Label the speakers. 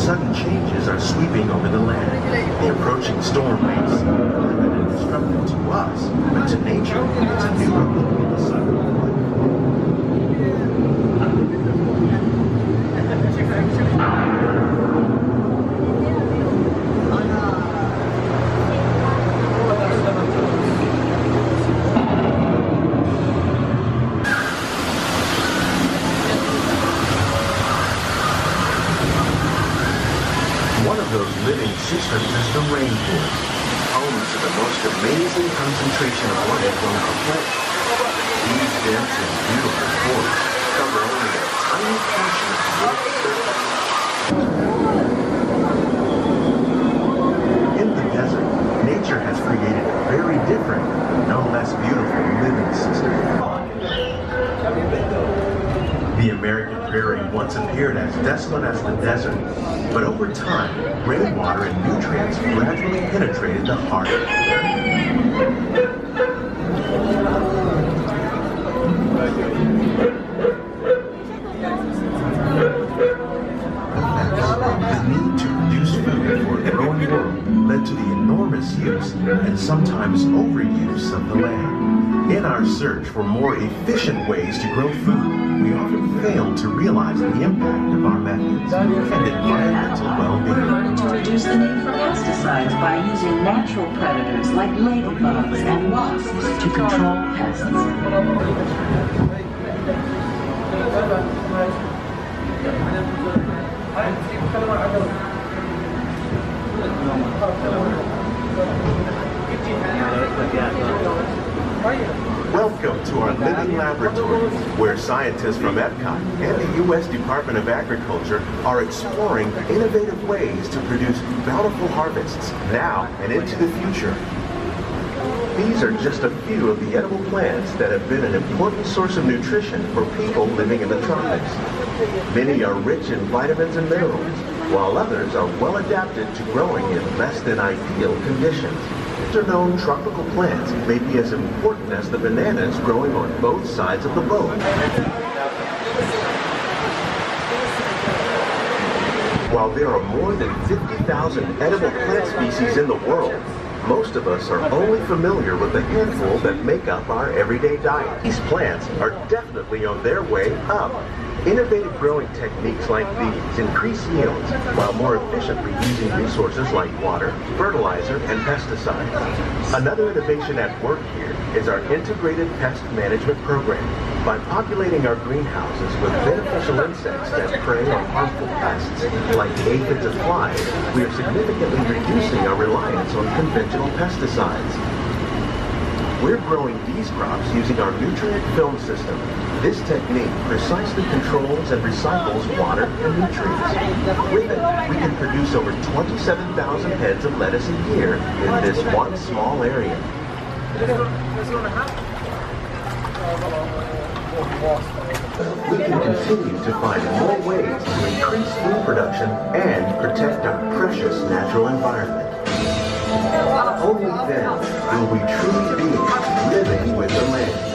Speaker 1: sudden changes are sweeping over the land. The approaching storm waves seem violent and disruptive to us, but to nature, it's a new beginning in the cycle of life. One of those living systems is the rainforest, home to the most amazing concentration of life on our planet. These dense and beautiful forests cover only a tiny portion of the Earth's surface. In the desert, nature has created a very different, no less beautiful living system. The American prairie once appeared as desolate as the desert, but over time, rainwater and nutrients gradually penetrated the heart of the The need to produce food for a growing world led to the enormous use and sometimes overuse of the land. In our search for more efficient ways to grow food, we often fail to realize the impact of our methods and environmental well-being.
Speaker 2: To reduce the need for pesticides by using natural predators like ladybugs and wasps to control pests.
Speaker 1: Welcome to our living laboratory, where scientists from Epcot and the U.S. Department of Agriculture are exploring innovative ways to produce bountiful harvests now and into the future. These are just a few of the edible plants that have been an important source of nutrition for people living in the tropics. Many are rich in vitamins and minerals, while others are well adapted to growing in less than ideal conditions. Lesser-known tropical plants may be as important as the bananas growing on both sides of the boat. While there are more than 50,000 edible plant species in the world, most of us are only familiar with the handful that make up our everyday diet. These plants are definitely on their way up. Innovative growing techniques like these increase yields while more efficiently using resources like water, fertilizer, and pesticides. Another innovation at work here is our integrated pest management program. By populating our greenhouses with beneficial insects that prey on harmful pests like aphids and flies, we are significantly reducing our reliance on conventional pesticides. We're growing these crops using our nutrient film system. This technique precisely controls and recycles water and nutrients. With it, we can produce over 27,000 heads of lettuce a year in this one small area. We can continue to find more ways to increase food production and protect our precious natural environment. Only then will we truly be living with the land.